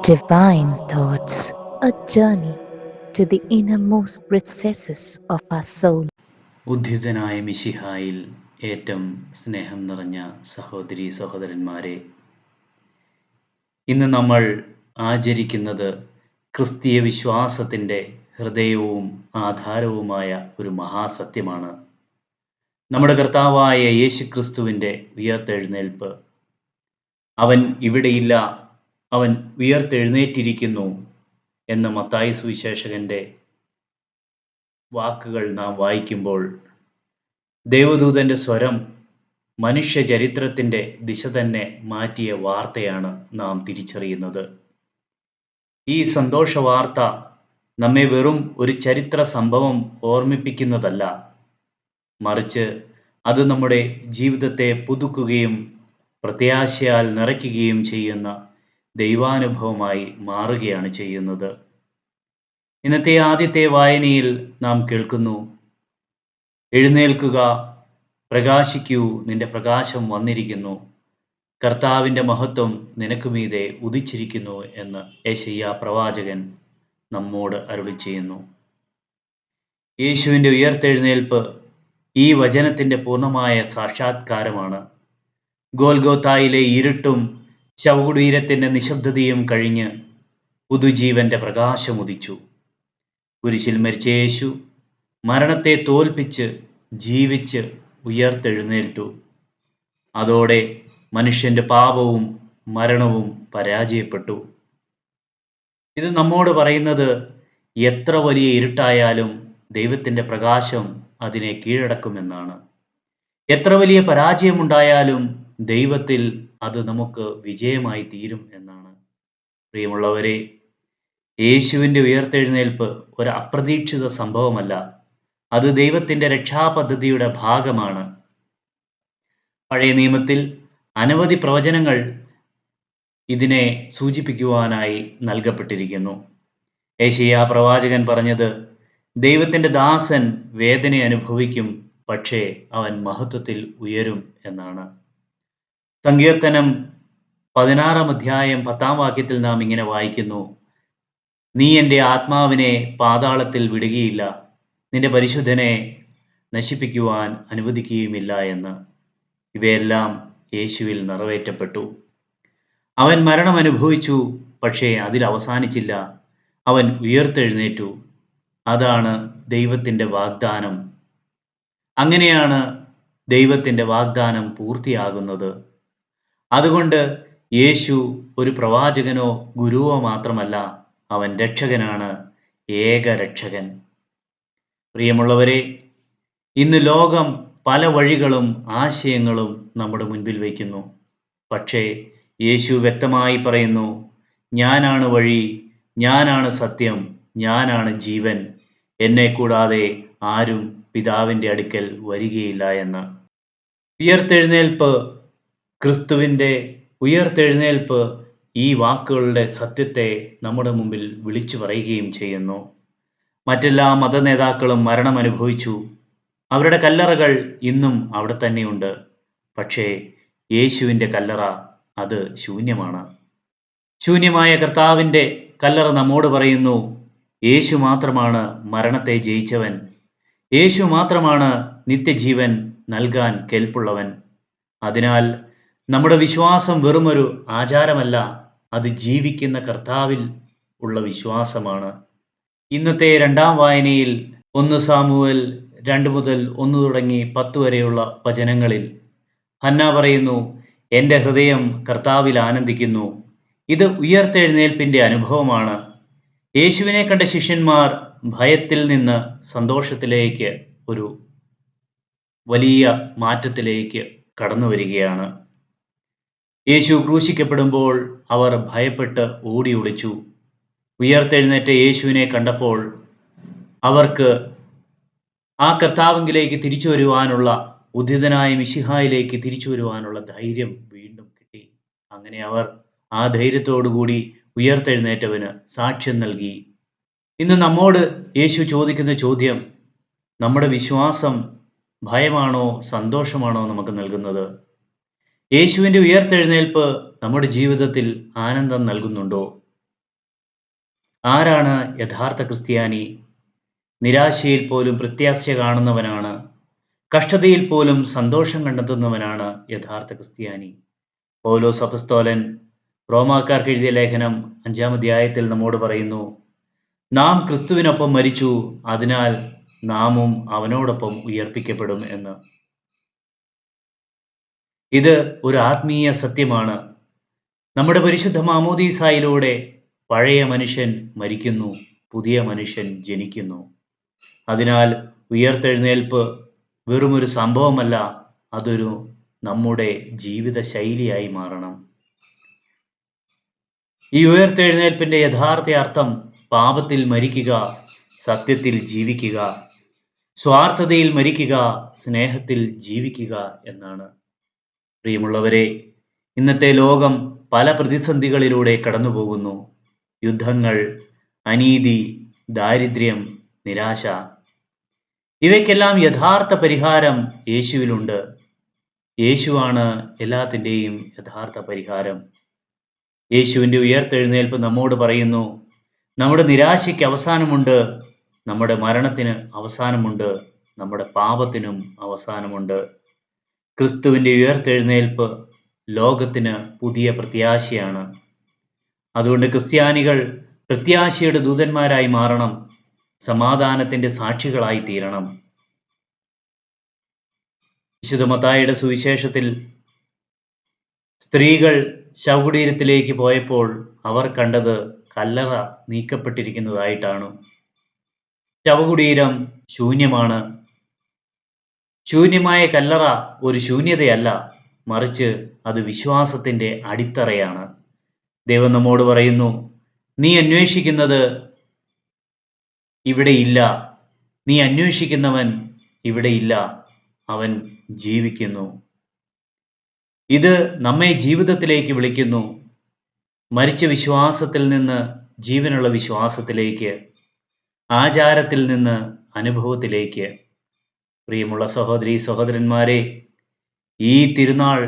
Divine Thoughts, a journey to the innermost recesses of our soul. ഉദ്ധിതനായ മിശിഹായിൽ ഏറ്റവും സ്നേഹം നിറഞ്ഞ സഹോദരീ സഹോദരന്മാരെ, ഇന്ന് നമ്മൾ ആചരിക്കുന്നത് ക്രിസ്തീയ വിശ്വാസത്തിൻ്റെ ഹൃദയവും ആധാരവുമായ ഒരു മഹാസത്യമാണ്. നമ്മുടെ കർത്താവായ യേശു ക്രിസ്തുവിൻ്റെ ഉയർത്തെഴുന്നേൽപ്പ്. അവൻ ഇവിടെയില്ല, അവൻ ഉയർത്തെഴുന്നേറ്റിരിക്കുന്നു എന്ന മത്തായി സുവിശേഷകൻ്റെ വാക്കുകൾ നാം വായിക്കുമ്പോൾ ദേവദൂതൻ്റെ സ്വരം മനുഷ്യ ചരിത്രത്തിൻ്റെ ദിശ തന്നെ മാറ്റിയ വാർത്തയാണ് നാം തിരിച്ചറിയുന്നത്. ഈ സന്തോഷ വാർത്ത നമ്മെ വെറും ഒരു ചരിത്ര സംഭവം ഓർമ്മിപ്പിക്കുന്നതല്ല, മറിച്ച് അത് നമ്മുടെ ജീവിതത്തെ പുതുക്കുകയും പ്രത്യാശയാൽ നിറയ്ക്കുകയും ചെയ്യുന്ന ദൈവാനുഭവമായി മാറുകയാണ് ചെയ്യുന്നത്. ഇന്നത്തെ ആദ്യത്തെ വായനയിൽ നാം കേൾക്കുന്നു, എഴുന്നേൽക്കുക, പ്രകാശിക്കൂ, നിന്റെ പ്രകാശം വന്നിരിക്കുന്നു, കർത്താവിൻ്റെ മഹത്വം നിനക്ക് മീതെ ഉദിച്ചിരിക്കുന്നു എന്ന് യെശയ്യാ പ്രവാചകൻ നമ്മോട് അരുളി ചെയ്യുന്നു. യേശുവിൻ്റെ ഉയർത്തെഴുന്നേൽപ്പ് ഈ വചനത്തിൻ്റെ പൂർണ്ണമായ സാക്ഷാത്കാരമാണ്. ഗോൽഗോത്തായിലെ ഇരുട്ടും ശവകുടീരത്തിൻ്റെ നിശബ്ദതയും കഴിഞ്ഞ് പുതുജീവന്റെ പ്രകാശമുദിച്ചു. കുരിശിൽ മരിച്ച യേശു മരണത്തെ തോൽപ്പിച്ച് ജീവിച്ച് ഉയർത്തെഴുന്നേറ്റു. അതോടെ മനുഷ്യന്റെ പാപവും മരണവും പരാജയപ്പെട്ടു. ഇത് നമ്മോട് പറയുന്നത്, എത്ര വലിയ ഇരുട്ടായാലും ദൈവത്തിൻ്റെ പ്രകാശം അതിനെ കീഴടക്കുമെന്നാണ്. എത്ര വലിയ പരാജയമുണ്ടായാലും ദൈവത്തിൽ അത് നമുക്ക് വിജയമായി തീരും എന്നാണ്. പ്രിയമുള്ളവരെ, യേശുവിൻ്റെ ഉയർത്തെഴുന്നേൽപ്പ് ഒരു അപ്രതീക്ഷിത സംഭവമല്ല, അത് ദൈവത്തിൻ്റെ രക്ഷാപദ്ധതിയുടെ ഭാഗമാണ്. പഴയ നിയമത്തിൽ അനവധി പ്രവചനങ്ങൾ ഇതിനെ സൂചിപ്പിക്കുവാനായി നൽകപ്പെട്ടിരിക്കുന്നു. യെശയ്യാ പ്രവാചകൻ പറഞ്ഞത്, ദൈവത്തിൻ്റെ ദാസൻ വേദന അനുഭവിക്കും, പക്ഷേ അവൻ മഹത്വത്തിൽ ഉയരും എന്നാണ്. സങ്കീർത്തനം 16 അധ്യായം 10 വാക്യത്തിൽ നാം ഇങ്ങനെ വായിക്കുന്നു, നീ എൻ്റെ ആത്മാവിനെ പാതാളത്തിൽ വിടുകയില്ല, നിന്റെ പരിശുദ്ധനെ നശിപ്പിക്കുവാൻ അനുവദിക്കുകയുമില്ല എന്ന്. ഇവയെല്ലാം യേശുവിൽ നിറവേറ്റപ്പെട്ടു. അവൻ മരണം അനുഭവിച്ചു, പക്ഷേ അതിൽ അവസാനിച്ചില്ല, അവൻ ഉയർത്തെഴുന്നേറ്റു. അതാണ് ദൈവത്തിൻ്റെ വാഗ്ദാനം. അങ്ങനെയാണ് ദൈവത്തിൻ്റെ വാഗ്ദാനം പൂർത്തിയാകുന്നത്. അതുകൊണ്ട് യേശു ഒരു പ്രവാചകനോ ഗുരുവോ മാത്രമല്ല, അവൻ രക്ഷകനാണ്, ഏക രക്ഷകൻ. പ്രിയമുള്ളവരെ, ഇന്ന് ലോകം പല വഴികളും ആശയങ്ങളും നമ്മുടെ മുൻപിൽ വയ്ക്കുന്നു. പക്ഷേ യേശു വ്യക്തമായി പറയുന്നു, ഞാനാണ് വഴി, ഞാനാണ് സത്യം, ഞാനാണ് ജീവൻ, എന്നെ കൂടാതെ ആരും പിതാവിൻ്റെ അടുക്കൽ വരികയില്ല എന്ന്. ഉയർത്തെഴുന്നേൽപ്പ്, ക്രിസ്തുവിൻ്റെ ഉയർത്തെഴുന്നേൽപ്പ് ഈ വാക്കുകളുടെ സത്യത്തെ നമ്മുടെ മുമ്പിൽ വിളിച്ചു പറയുകയും ചെയ്യുന്നു. മറ്റെല്ലാ മതനേതാക്കളും മരണം അനുഭവിച്ചു, അവരുടെ കല്ലറകൾ ഇന്നും അവിടെ തന്നെയുണ്ട്. പക്ഷേ യേശുവിൻ്റെ കല്ലറ അത് ശൂന്യമാണ്. ശൂന്യമായ കർത്താവിൻ്റെ കല്ലറ നമ്മോട് പറയുന്നു, യേശു മാത്രമാണ് മരണത്തെ ജയിച്ചവൻ, യേശു മാത്രമാണ് നിത്യജീവൻ നൽകാൻ കെൽപ്പുള്ളവൻ. അതിനാൽ നമ്മുടെ വിശ്വാസം വെറുമൊരു ആചാരമല്ല, അത് ജീവിക്കുന്ന കർത്താവിൽ ഉള്ള വിശ്വാസമാണ്. ഇന്നത്തെ 2ാം വായനയിൽ 1 സാമുവേൽ 2 മുതൽ 1 തുടങ്ങി 10 വരെയുള്ള വചനങ്ങളിൽ ഹന്ന പറയുന്നു, എൻ്റെ ഹൃദയം കർത്താവിൽ ആനന്ദിക്കുന്നു. ഇത് ഉയർത്തെഴുന്നേൽപ്പിൻ്റെ അനുഭവമാണ്. യേശുവിനെ കണ്ട ശിഷ്യന്മാർ ഭയത്തിൽ നിന്ന് സന്തോഷത്തിലേക്ക്, ഒരു വലിയ മാറ്റത്തിലേക്ക് കടന്നു വരികയാണ്. യേശു ക്രൂശിക്കപ്പെടുമ്പോൾ അവർ ഭയപ്പെട്ട് ഓടി ഒളിച്ചു. ഉയർത്തെഴുന്നേറ്റ യേശുവിനെ കണ്ടപ്പോൾ അവർക്ക് ആ കർത്താവിലേക്ക് തിരിച്ചു വരുവാനുള്ള, ഉദ്ധിതനായ മിശിഹായിലേക്ക് തിരിച്ചു വരുവാനുള്ള ധൈര്യം വീണ്ടും കിട്ടി. അങ്ങനെ അവർ ആ ധൈര്യത്തോടുകൂടി ഉയർത്തെഴുന്നേറ്റവന് സാക്ഷ്യം നൽകി. ഇന്ന് നമ്മോട് യേശു ചോദിക്കുന്ന ചോദ്യം, നമ്മുടെ വിശ്വാസം ഭയമാണോ സന്തോഷമാണോ നമുക്ക് നൽകുന്നത്? യേശുവിൻ്റെ ഉയർത്തെഴുന്നേൽപ്പ് നമ്മുടെ ജീവിതത്തിൽ ആനന്ദം നൽകുന്നുണ്ടോ? ആരാണ് യഥാർത്ഥ ക്രിസ്ത്യാനി? നിരാശയിൽ പോലും പ്രത്യാശ കാണുന്നവനാണ്. കഷ്ടതയിൽ പോലും സന്തോഷം കണ്ടെത്തുന്നവനാണ് യഥാർത്ഥ ക്രിസ്ത്യാനി. പൗലോസ് അപ്പസ്തോലൻ റോമാക്കാർക്ക് എഴുതിയ ലേഖനം 5-ാം അധ്യായത്തിൽ നമ്മോട് പറയുന്നു, നാം ക്രിസ്തുവിനൊപ്പം മരിച്ചു, അതിനാൽ നാമും അവനോടൊപ്പം ഉയർപ്പിക്കപ്പെടും എന്ന്. ഇത് ഒരു ആത്മീയ സത്യമാണ്. നമ്മുടെ പരിശുദ്ധ മാമോദീസായിലൂടെ പഴയ മനുഷ്യൻ മരിക്കുന്നു, പുതിയ മനുഷ്യൻ ജനിക്കുന്നു. അതിനാൽ ഉയർത്തെഴുന്നേൽപ്പ് വെറുമൊരു സംഭവമല്ല, അതൊരു നമ്മുടെ ജീവിത ശൈലിയായി മാറണം. ഈ ഉയർത്തെഴുന്നേൽപ്പിന്റെ യഥാർത്ഥ അർത്ഥം പാപത്തിൽ മരിക്കുക, സത്യത്തിൽ ജീവിക്കുക, സ്വാർത്ഥതയിൽ മരിക്കുക, സ്നേഹത്തിൽ ജീവിക്കുക എന്നാണ്. പ്രിയമുള്ളവരെ, ഇന്നത്തെ ലോകം പല പ്രതിസന്ധികളിലൂടെ കടന്നുപോകുന്നു. യുദ്ധങ്ങൾ, അനീതി, ദാരിദ്ര്യം, നിരാശ. ഇവയ്ക്കെല്ലാം യഥാർത്ഥ പരിഹാരം യേശുവിലുണ്ട്. യേശുവാണ് എല്ലാത്തിൻ്റെയും യഥാർത്ഥ പരിഹാരം. യേശുവിൻ്റെ ഉയർത്തെഴുന്നേൽപ്പ് നമ്മോട് പറയുന്നു, നമ്മുടെ നിരാശയ്ക്ക് അവസാനമുണ്ട്, നമ്മുടെ മരണത്തിന് അവസാനമുണ്ട്, നമ്മുടെ പാപത്തിനും അവസാനമുണ്ട്. ക്രിസ്തുവിൻ്റെ ഉയർത്തെഴുന്നേൽപ്പ് ലോകത്തിന് പുതിയ പ്രത്യാശയാണ്. അതുകൊണ്ട് ക്രിസ്ത്യാനികൾ പ്രത്യാശയുടെ ദൂതന്മാരായി മാറണം, സമാധാനത്തിൻ്റെ സാക്ഷികളായി തീരണം. വിശുദ്ധ മത്തായിയുടെ സുവിശേഷത്തിൽ സ്ത്രീകൾ ശവകുടീരത്തിലേക്ക് പോയപ്പോൾ അവർ കണ്ടത് കല്ലറ നീക്കപ്പെട്ടിരിക്കുന്നതായിട്ടാണ്. ശവകുടീരം ശൂന്യമാണ്. ശൂന്യമായ കല്ലറ ഒരു ശൂന്യതയല്ല, മറിച്ച് അത് വിശ്വാസത്തിൻ്റെ അടിത്തറയാണ്. ദൈവം നമ്മോട് പറയുന്നു, നീ അന്വേഷിക്കുന്നത് ഇവിടെയില്ല, നീ അന്വേഷിക്കുന്നവൻ ഇവിടെയില്ല, അവൻ ജീവിക്കുന്നു. ഇത് നമ്മെ ജീവിതത്തിലേക്ക് വിളിക്കുന്നു. മരിച്ച വിശ്വാസത്തിൽ നിന്ന് ജീവനുള്ള വിശ്വാസത്തിലേക്ക്, ആചാരത്തിൽ നിന്ന് അനുഭവത്തിലേക്ക്. പ്രിയമുള്ള സഹോദരീ സഹോദരന്മാരെ, ഈ തിരുനാൾ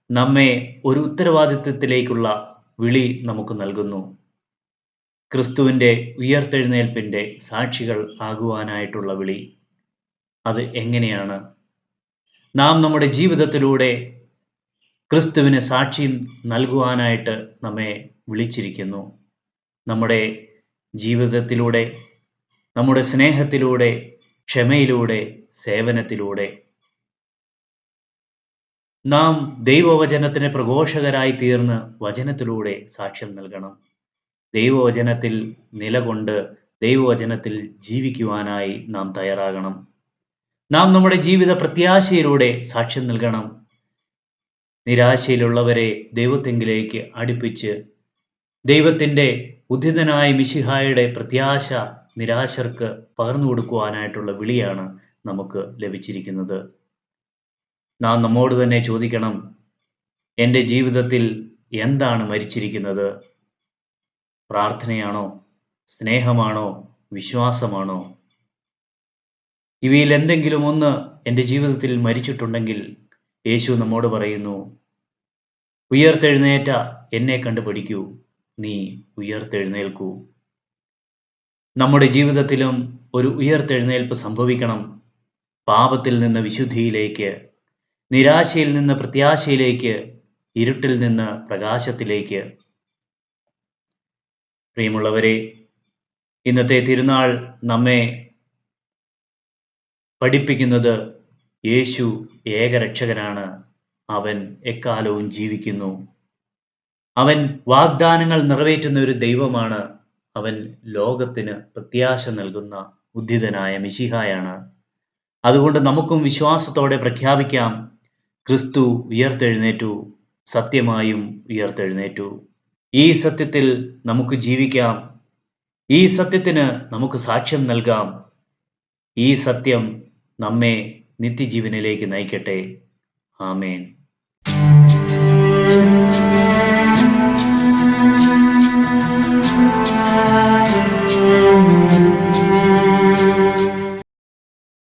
നമ്മെ ഒരു ഉത്തരവാദിത്വത്തിലേക്കുള്ള വിളി നമുക്ക് നൽകുന്നു. ക്രിസ്തുവിൻ്റെ ഉയർത്തെഴുന്നേൽപ്പിൻ്റെ സാക്ഷികൾ ആകുവാനായിട്ടുള്ള വിളി. അത് എങ്ങനെയാണ്? നാം നമ്മുടെ ജീവിതത്തിലൂടെ ക്രിസ്തുവിന് സാക്ഷ്യം നൽകുവാനായിട്ട് നമ്മെ വിളിച്ചിരിക്കുന്നു. നമ്മുടെ ജീവിതത്തിലൂടെ, നമ്മുടെ സ്നേഹത്തിലൂടെ, ക്ഷമയിലൂടെ, സേവനത്തിലൂടെ നാം ദൈവവചനത്തിന് പ്രഘോഷകരായി തീർന്ന് വചനത്തിലൂടെ സാക്ഷ്യം നൽകണം. ദൈവവചനത്തിൽ നിലകൊണ്ട് ദൈവവചനത്തിൽ ജീവിക്കുവാനായി നാം തയ്യാറാകണം. നാം നമ്മുടെ ജീവിത പ്രത്യാശയിലൂടെ സാക്ഷ്യം നൽകണം. നിരാശയിലുള്ളവരെ ദൈവത്തെങ്കിലേക്ക് അടുപ്പിച്ച് ദൈവത്തിൻ്റെ ഉദ്ധിതനായ മിശിഹായുടെ പ്രത്യാശ നിരാശർക്ക് പകർന്നു കൊടുക്കുവാനായിട്ടുള്ള വിളിയാണ് നമുക്ക് ലഭിച്ചിരിക്കുന്നത്. നാം നമ്മോട് തന്നെ ചോദിക്കണം, എൻ്റെ ജീവിതത്തിൽ എന്താണ് മരിച്ചിരിക്കുന്നത്? പ്രാർത്ഥനയാണോ? സ്നേഹമാണോ? വിശ്വാസമാണോ? ഇവയിൽ എന്തെങ്കിലും ഒന്ന് എൻ്റെ ജീവിതത്തിൽ മരിച്ചിട്ടുണ്ടെങ്കിൽ യേശു നമ്മോട് പറയുന്നു, ഉയർത്തെഴുന്നേറ്റ എന്നെ കണ്ടു പഠിക്കൂ, നീ ഉയർത്തെഴുന്നേൽക്കൂ. നമ്മുടെ ജീവിതത്തിലും ഒരു ഉയർത്തെഴുന്നേൽപ്പ് സംഭവിക്കണം. പാപത്തിൽ നിന്ന് വിശുദ്ധിയിലേക്ക്, നിരാശയിൽ നിന്ന് പ്രത്യാശയിലേക്ക്, ഇരുട്ടിൽ നിന്ന് പ്രകാശത്തിലേക്ക്. പ്രിയമുള്ളവരെ, ഇന്നത്തെ തിരുനാൾ നമ്മെ പഠിപ്പിക്കുന്നത് യേശു ഏകരക്ഷകനാണ്. അവൻ എക്കാലവും ജീവിക്കുന്നു. അവൻ വാഗ്ദാനങ്ങൾ നിറവേറ്റുന്ന ഒരു ദൈവമാണ്. അവൻ ലോകത്തിന് പ്രത്യാശ നൽകുന്ന ഉദ്ധിതനായ മിശിഹായാണ്. അതുകൊണ്ട് നമുക്കും വിശ്വാസത്തോടെ പ്രഖ്യാപിക്കാം, ക്രിസ്തു ഉയർത്തെഴുന്നേറ്റു, സത്യമായും ഉയർത്തെഴുന്നേറ്റു. ഈ സത്യത്തിൽ നമുക്ക് ജീവിക്കാം. ഈ സത്യത്തിന് നമുക്ക് സാക്ഷ്യം നൽകാം. ഈ സത്യം നമ്മെ നിത്യജീവനിലേക്ക് നയിക്കട്ടെ. ആമേൻ.